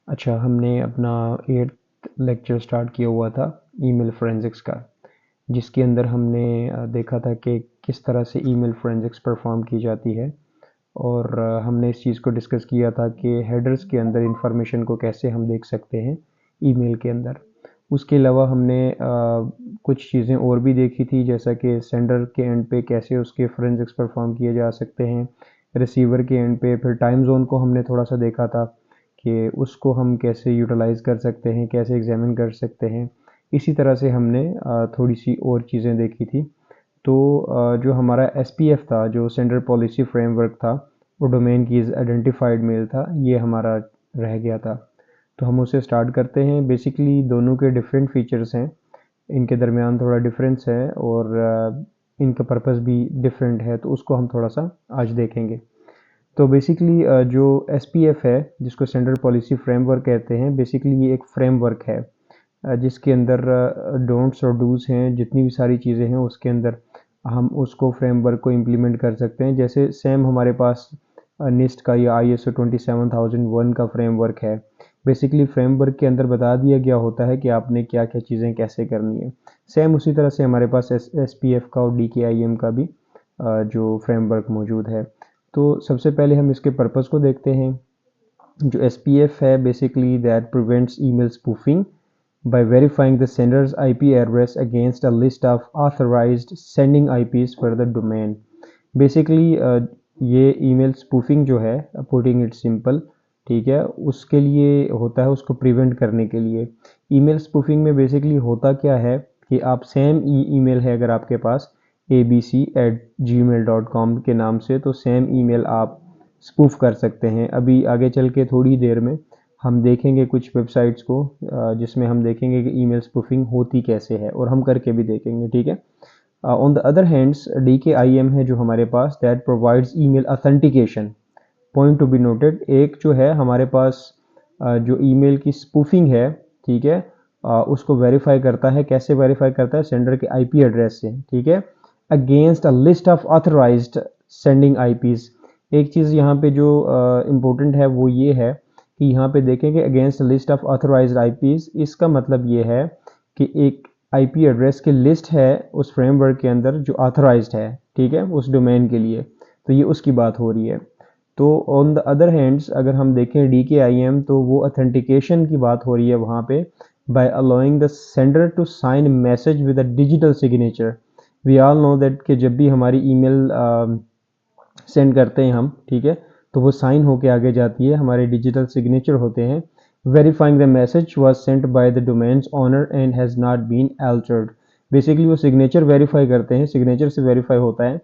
अच्छा, हमने अपना 8th लेक्चर स्टार्ट किया हुआ था ईमेल फोरेंसिक्स का, जिसके अंदर हमने देखा था कि किस तरह से ईमेल फोरेंसिक्स परफॉर्म की जाती है। और हमने इस चीज़ को डिस्कस किया था कि हेडर्स के अंदर इंफॉर्मेशन को कैसे हम देख सकते हैं ईमेल के अंदर। उसके अलावा हमने कुछ चीज़ें और भी देखी थी, जैसा कि सेंडर के एंड पे कैसे उसके फोरेंसिक्स परफॉर्म किए जा सकते हैं, रिसीवर के एंड पे फिर टाइम जोन को हमने थोड़ा सा देखा था कि उसको हम कैसे यूटिलाइज़ कर सकते हैं, कैसे एग्जामिन कर सकते हैं। इसी तरह से हमने थोड़ी सी और चीज़ें देखी थी। तो जो हमारा एसपीएफ था, जो सेंडर पॉलिसी फ्रेमवर्क था, वो डोमेन कीज़ आइडेंटिफाइड मेल था, ये हमारा रह गया था। तो हम उसे स्टार्ट करते हैं। बेसिकली दोनों के डिफरेंट फीचर्स हैं, इनके दरमियान थोड़ा डिफरेंस है और इनका पर्पस भी डिफरेंट है, तो उसको हम थोड़ा सा आज देखेंगे। तो बेसिकली जो एसपीएफ है, जिसको सेंट्रल पॉलिसी फ्रेमवर्क कहते हैं, बेसिकली ये एक फ्रेमवर्क है जिसके अंदर डोंट्स और डूज हैं, जितनी भी सारी चीज़ें हैं उसके अंदर हम उसको फ्रेमवर्क को इम्प्लीमेंट कर सकते हैं। जैसे सेम हमारे पास निस्ट का या ISO 27001 का फ्रेमवर्क है। बेसिकली फ्रेमवर्क के अंदर बता दिया गया होता है कि आपने क्या क्या चीज़ें कैसे करनी है। सेम उसी तरह से हमारे पास SPF का और DKIM का भी जो फ्रेमवर्क मौजूद है। तो सबसे पहले हम इसके पर्पस को देखते हैं। जो SPF है, basically that prevents email spoofing by verifying the sender's IP address against a list of authorized sending IPs for the domain। Basically ये ईमेल स्पूफिंग जो है, पुटिंग इट सिंपल, ठीक है, उसके लिए होता है, उसको प्रिवेंट करने के लिए। ईमेल स्पूफिंग में बेसिकली होता क्या है कि आप सेम ईमेल है अगर आपके पास abc@gmail.com के नाम से, तो सेम ईमेल आप स्पूफ कर सकते हैं। अभी आगे चल के थोड़ी देर में हम देखेंगे कुछ वेबसाइट्स को जिसमें हम देखेंगे कि ईमेल स्पूफिंग होती कैसे है, और हम करके भी देखेंगे, ठीक है। On the other hands DKIM है जो हमारे पास, that provides email authentication. Point to be noted, एक जो है हमारे पास जो ईमेल की स्पूफिंग है, ठीक है, उसको वेरीफाई करता है। कैसे वेरीफाई करता है? सेंडर के IP एड्रेस से, ठीक है, against a list of authorised sending IPs। एक चीज़ यहाँ पे जो इम्पोर्टेंट है वो ये है कि यहाँ पे देखेंगे against list of authorised IPs, इसका मतलब ये है कि एक IP एड्रेस की लिस्ट है उस फ्रेमवर्क के अंदर जो ऑथराइज्ड है, ठीक है, उस डोमेन के लिए। तो ये उसकी बात हो रही है। तो ऑन द अदर हैंड्स अगर हम देखें DKIM, तो वो ऑथेंटिकेशन की बात हो रही है वहाँ पे, by allowing the sender to sign message with a digital signature. We all know that कि जब भी हमारी ईमेल सेंड करते हैं हम, ठीक है, तो वो साइन होके आगे जाती है, हमारे डिजिटल सिग्नेचर होते हैं। Verifying the message was sent by the domains owner and has not been altered. Basically वो सिग्नेचर वेरीफाई करते हैं, सिग्नेचर से वेरीफाई होता है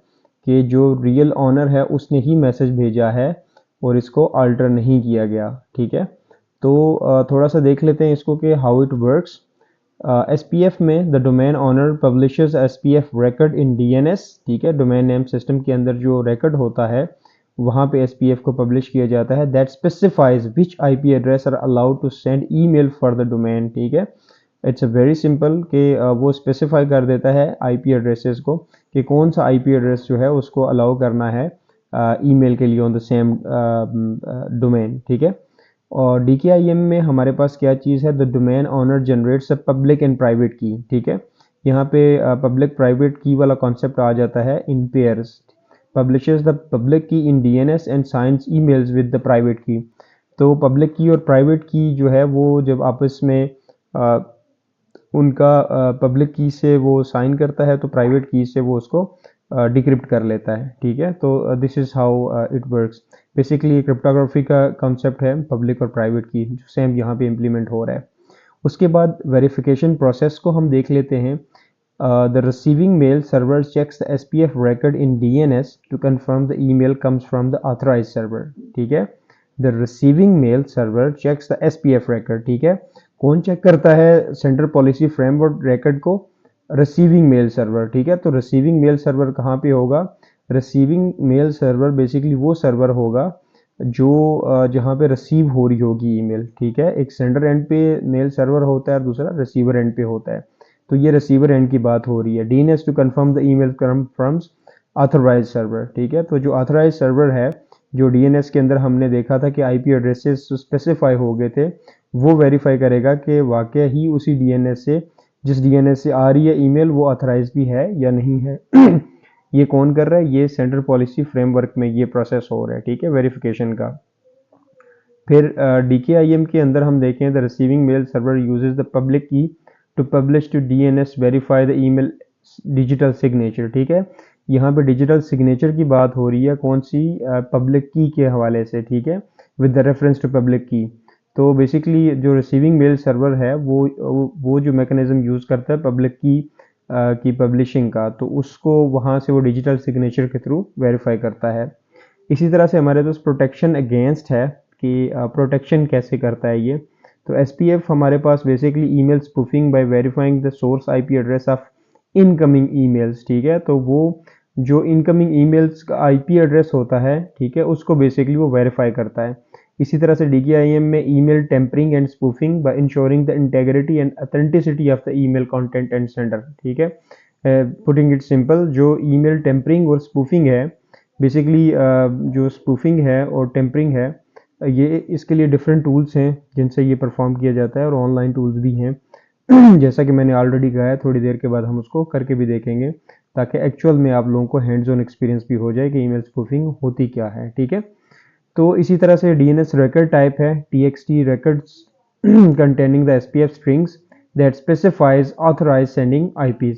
कि जो रियल ऑनर है उसने ही मैसेज भेजा है और इसको अल्टर नहीं किया गया, ठीक है। तो थोड़ा सा देख लेते हैं इसको कि हाउ इट वर्क्स। SPF में the domain owner publishes SPF record in DNS, ठीक है, डोमेन नेम सिस्टम के अंदर जो रिकॉर्ड होता है वहाँ पे SPF को पब्लिश किया जाता है। That specifies which IP address are allowed to send email for the domain, ठीक है। इट्स अ वेरी सिंपल कि वो स्पेसिफाई कर देता है IP एड्रेसेस को कि कौन सा IP एड्रेस जो है उसको अलाउ करना है ईमेल के लिए ऑन द सेम डोमेन, ठीक है। और DKIM में हमारे पास क्या चीज़ है? The domain owner generates a public and private key, ठीक है। यहाँ पे पब्लिक प्राइवेट की वाला कॉन्सेप्ट आ जाता है इन पेयर्स। पब्लिशेस द पब्लिक की इन DNS and science emails with the private की। तो पब्लिक की और प्राइवेट की जो है वो जब आपस में उनका पब्लिक की से वो साइन करता है, तो प्राइवेट की से वो उसको डिक्रिप्ट कर लेता है, ठीक है। तो this is how it works. Basically cryptography का कॉन्सेप्ट है पब्लिक और प्राइवेट की, जो सेम यहाँ पे इम्प्लीमेंट हो रहा है। उसके बाद वेरिफिकेशन प्रोसेस को हम देख लेते हैं। The receiving mail server checks the SPF record in DNS to confirm the email comes from the authorized server, ठीक है। The receiving mail server checks the SPF record, ठीक है। कौन चेक करता है सेंट्रल पॉलिसी फ्रेमवर्क रिकॉर्ड को? Receiving mail server, ठीक है। तो रिसीविंग मेल सर्वर कहाँ पे होगा? रिसीविंग मेल सर्वर बेसिकली वो सर्वर होगा जो जहाँ पे रिसीव हो रही होगी ईमेल, ठीक है। एक सेंडर एंड पे मेल सर्वर होता है और दूसरा रिसीवर एंड पे होता है। तो ये रिसीवर एंड की बात हो रही है। DNS to confirm the email from authorize server, ठीक है। तो जो ऑथराइज सर्वर है, जो DNS के अंदर हमने देखा था कि IP एड्रेसेस स्पेसिफाई हो गए थे, वो वेरीफाई करेगा कि वाकई ही उसी डीएनएस से, जिस डीएनएस से आ रही है ईमेल, वो ऑथराइज भी है या नहीं है। ये कौन कर रहा है? ये सेंट्रल पॉलिसी फ्रेमवर्क में ये प्रोसेस हो रहा है, ठीक है, वेरिफिकेशन का। फिर DKIM के अंदर हम देखें, the receiving mail server uses the public key to publish to DNS verify the email digital signature, ठीक है। यहाँ पे डिजिटल सिग्नेचर की बात हो रही है, कौन सी? पब्लिक की के हवाले से, ठीक है, with the reference to public key. तो बेसिकली जो रिसीविंग मेल सर्वर है वो जो मैकेनिज्म यूज़ करता है पब्लिक की पब्लिशिंग का, तो उसको वहाँ से वो डिजिटल सिग्नेचर के थ्रू वेरीफाई करता है। इसी तरह से हमारे पास प्रोटेक्शन अगेंस्ट है कि प्रोटेक्शन कैसे करता है ये। तो SPF हमारे पास basically email spoofing by verifying the source IP address of incoming emails, ठीक है। तो वो जो इनकमिंग ईमेल्स का IP एड्रेस होता है, ठीक है, उसको बेसिकली वो वेरीफाई करता है। इसी तरह से DKIM में email tampering and spoofing by ensuring the integrity and authenticity of the email content and sender, ठीक है। पुटिंग इट सिंपल, जो ईमेल टेम्परिंग और स्पूफिंग है, बेसिकली जो स्पूफिंग है और टेम्परिंग है, ये इसके लिए डिफरेंट टूल्स हैं जिनसे ये परफॉर्म किया जाता है, और ऑनलाइन टूल्स भी हैं। जैसा कि मैंने ऑलरेडी कहा है, थोड़ी देर के बाद हम उसको करके भी देखेंगे, ताकि एक्चुअल में आप लोगों को हैंड्स ऑन एक्सपीरियंस भी हो जाए कि ईमेल स्पूफिंग होती क्या है, ठीक है। तो इसी तरह से DNS record टाइप है TXT records containing the SPF strings that specifies authorized sending IPs।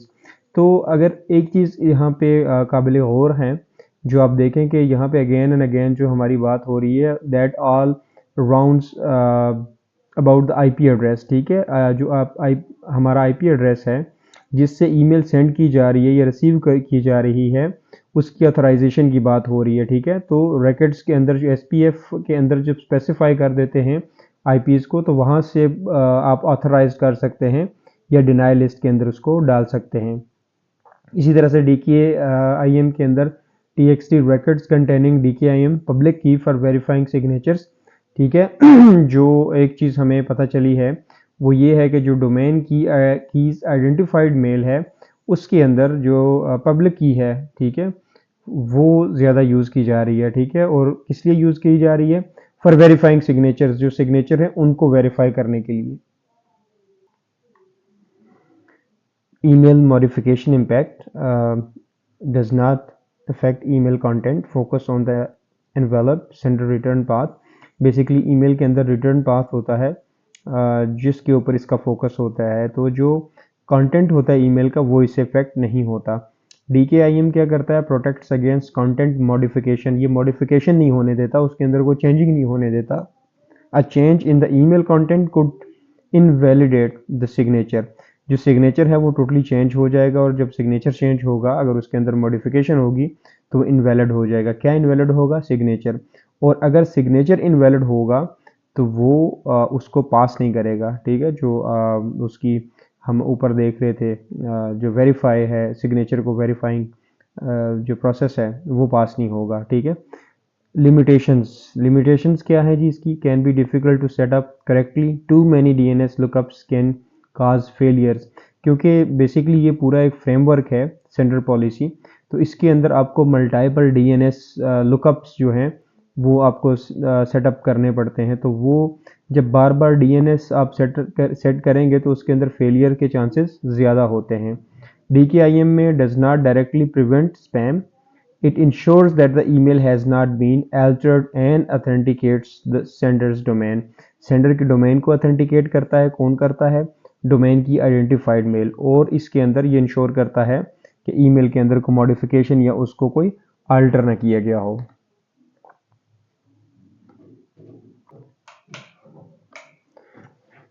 तो अगर एक चीज़ यहाँ पे काबिल गौर है, जो आप देखें कि यहाँ पे अगेन एंड अगेन जो हमारी बात हो रही है, that all rounds about the IP address, ठीक है। जो हमारा IP एड्रेस है जिससे ईमेल सेंड की जा रही है या रिसीव की जा रही है, उसकी ऑथराइजेशन की बात हो रही है, ठीक है। तो रैकेट्स के अंदर जो SPF के अंदर जब स्पेसिफाई कर देते हैं IPs को, तो वहाँ से आप ऑथराइज कर सकते हैं या डिनाई लिस्ट के अंदर उसको डाल सकते हैं। इसी तरह से DKIM के अंदर TXT records containing DKIM public की फॉर वेरीफाइंग सिग्नेचर्स, ठीक है। जो एक चीज़ हमें पता चली है वो ये है कि जो डोमेन कीज आइडेंटिफाइड मेल है, उसके अंदर जो पब्लिक की है, ठीक है, वो ज़्यादा यूज़ की जा रही है, ठीक है। और किस लिए यूज़ की जा रही है? फॉर वेरीफाइंग सिग्नेचर्स, जो सिग्नेचर है उनको वेरीफाई करने के लिए। Email modification impact does not affect email content. Focus on the envelope sender return path. Basically email के अंदर रिटर्न पाथ होता है जिसके ऊपर इसका फोकस होता है, तो जो कंटेंट होता है ईमेल का वो इससे इफेक्ट नहीं होता। DKIM क्या करता है? Protects against content modification. ये मॉडिफिकेशन नहीं होने देता, उसके अंदर कोई चेंजिंग नहीं होने देता। A change in the email content could invalidate the signature. जो सिग्नेचर है वो टोटली चेंज हो जाएगा, और जब सिग्नेचर चेंज होगा, अगर उसके अंदर मॉडिफिकेशन होगी तो इनवैलिड हो जाएगा। क्या इनवैलिड होगा? सिग्नेचर। और अगर सिग्नेचर इनवैलिड होगा तो वो उसको पास नहीं करेगा, ठीक है। जो उसकी हम ऊपर देख रहे थे, जो वेरीफाई है, सिग्नेचर को वेरीफाइंग जो प्रोसेस है वो पास नहीं होगा, ठीक है। लिमिटेशंस क्या है जी इसकी? Can be difficult to set up correctly, too many DNS lookups can cause failures. क्योंकि बेसिकली ये पूरा एक फ्रेमवर्क है सेंट्रल पॉलिसी, तो इसके अंदर आपको मल्टीपल DNS लुकअप्स जो हैं वो आपको सेटअप करने पड़ते हैं। तो वो जब बार बार DNS आप सेट करेंगे तो उसके अंदर फेलियर के चांसेस ज़्यादा होते हैं। DKIM में does not directly prevent spam, it ensures that the email has not been altered and authenticates the sender's domain। Sender के डोमेन को ऑथेंटिकेट करता है, कौन करता है? डोमेन की आइडेंटिफाइड मेल। और इसके अंदर ये इंश्योर करता है कि ईमेल के अंदर कोई मॉडिफिकेशन या उसको कोई अल्टर ना किया गया हो।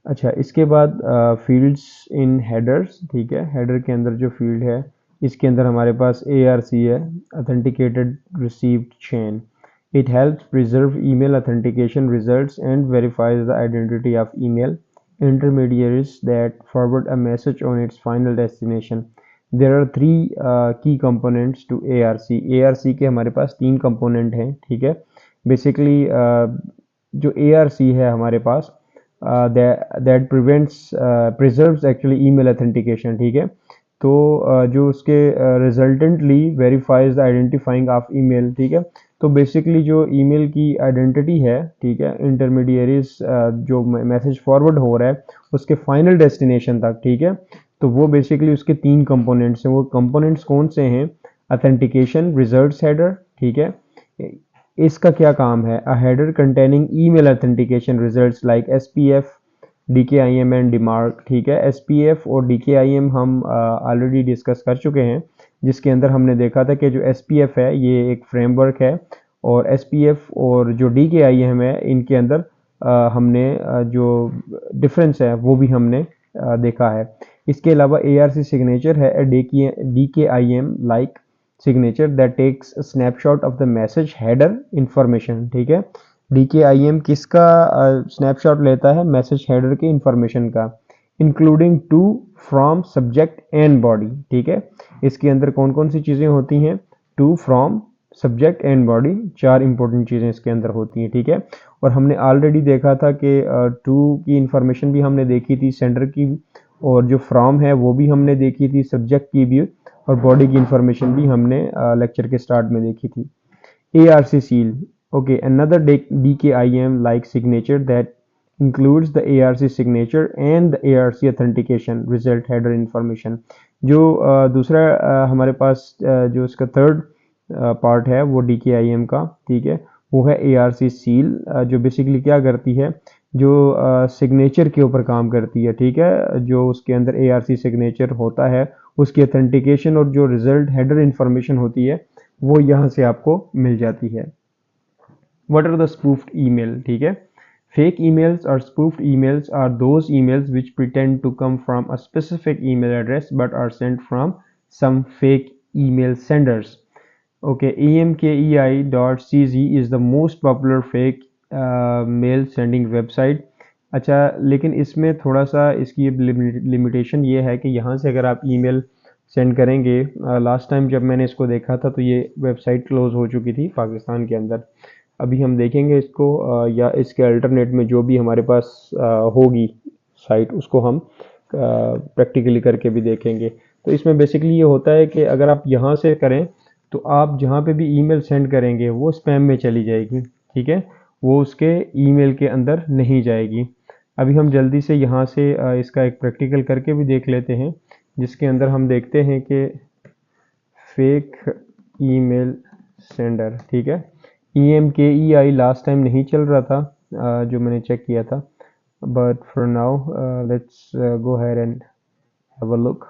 अच्छा, इसके बाद फील्ड्स इन हेडर्स, ठीक है। हेडर के अंदर जो फील्ड है, इसके अंदर हमारे पास ARC है, authenticated received chain. It helps preserve email authentication results and verifies the identity of email intermediaries that forward a message on its final destination। There are three key components to ARC। ARC के हमारे पास 3 component हैं, ठीक है। Basically जो ARC है हमारे पास, that preserves actually email authentication, ठीक है। तो जो उसके resultantly verifies the identifying of email, ठीक है। तो बेसिकली जो ईमेल की आइडेंटिटी है, ठीक है, इंटरमीडियरीज जो मैसेज फॉरवर्ड हो रहा है उसके फाइनल डेस्टिनेशन तक, ठीक है, तो वो बेसिकली उसके 3 कंपोनेंट्स हैं। वो कंपोनेंट्स कौन से हैं? ऑथेंटिकेशन, रिजल्ट्स हेडर, ठीक है। इसका क्या काम है? A header containing email authentication results like SPF, DKIM and DMARC, ठीक है। एसपीएफ और डीकेआईएम हम ऑलरेडी डिस्कस कर चुके हैं, जिसके अंदर हमने देखा था कि जो एसपीएफ है ये एक फ्रेमवर्क है, और एसपीएफ और जो डीकेआईएम है इनके अंदर हमने जो डिफरेंस है वो भी हमने देखा है। इसके अलावा एआरसी सिग्नेचर है, डीकेआईएम like signature that takes a snapshot of the message header information, ठीक है। DKIM किसका स्नैपशॉट लेता है? मैसेज हेडर के इंफॉर्मेशन का, including to, from, subject and body, ठीक है। इसके अंदर कौन कौन सी चीज़ें होती हैं? To, from, subject and body, 4 important चीज़ें इसके अंदर होती हैं, ठीक है। और हमने ऑलरेडी देखा था कि टू की इंफॉर्मेशन भी हमने देखी थी, सेंडर की, और जो फ्रॉम है वो भी हमने देखी थी, सब्जेक्ट की भी, और बॉडी की इंफॉर्मेशन भी हमने लेक्चर के स्टार्ट में देखी थी। ARC seal, okay, another DKIM like signature that includes the ARC signature and the ARC authentication result header information। जो दूसरा हमारे पास जो इसका थर्ड पार्ट है वो DKIM का, ठीक है, वो है ARC seal, जो बेसिकली क्या करती है? जो सिग्नेचर के ऊपर काम करती है, ठीक है। जो उसके अंदर ARC सिग्नेचर होता है उसकी ऑथेंटिकेशन और जो रिजल्ट हेडर इंफॉर्मेशन होती है वो यहाँ से आपको मिल जाती है। What are the spoofed email, ठीक है। Fake emails or spoofed emails are those emails which pretend to come from a specific email address but are sent from some fake email senders. Okay, emkei.cz is the most popular fake mail sending website। अच्छा, लेकिन इसमें थोड़ा सा इसकी limitation ये है कि यहाँ से अगर आप ईमेल सेंड करेंगे, लास्ट टाइम जब मैंने इसको देखा था तो ये वेबसाइट क्लोज हो चुकी थी पाकिस्तान के अंदर। अभी हम देखेंगे इसको, या इसके अल्टरनेट में जो भी हमारे पास होगी साइट उसको हम प्रैक्टिकली करके भी देखेंगे। तो इसमें बेसिकली ये होता है कि अगर आप यहाँ से करें तो आप जहाँ पे भी ईमेल सेंड करेंगे वो स्पैम में चली जाएगी, ठीक है, वो उसके ईमेल के अंदर नहीं जाएगी। अभी हम जल्दी से यहाँ से इसका एक प्रैक्टिकल करके भी देख लेते हैं, जिसके अंदर हम देखते हैं कि फेक ईमेल सेंडर, ठीक है। EMKEI लास्ट टाइम नहीं चल रहा था, जो मैंने चेक किया था, but for now let's go ahead and have a look.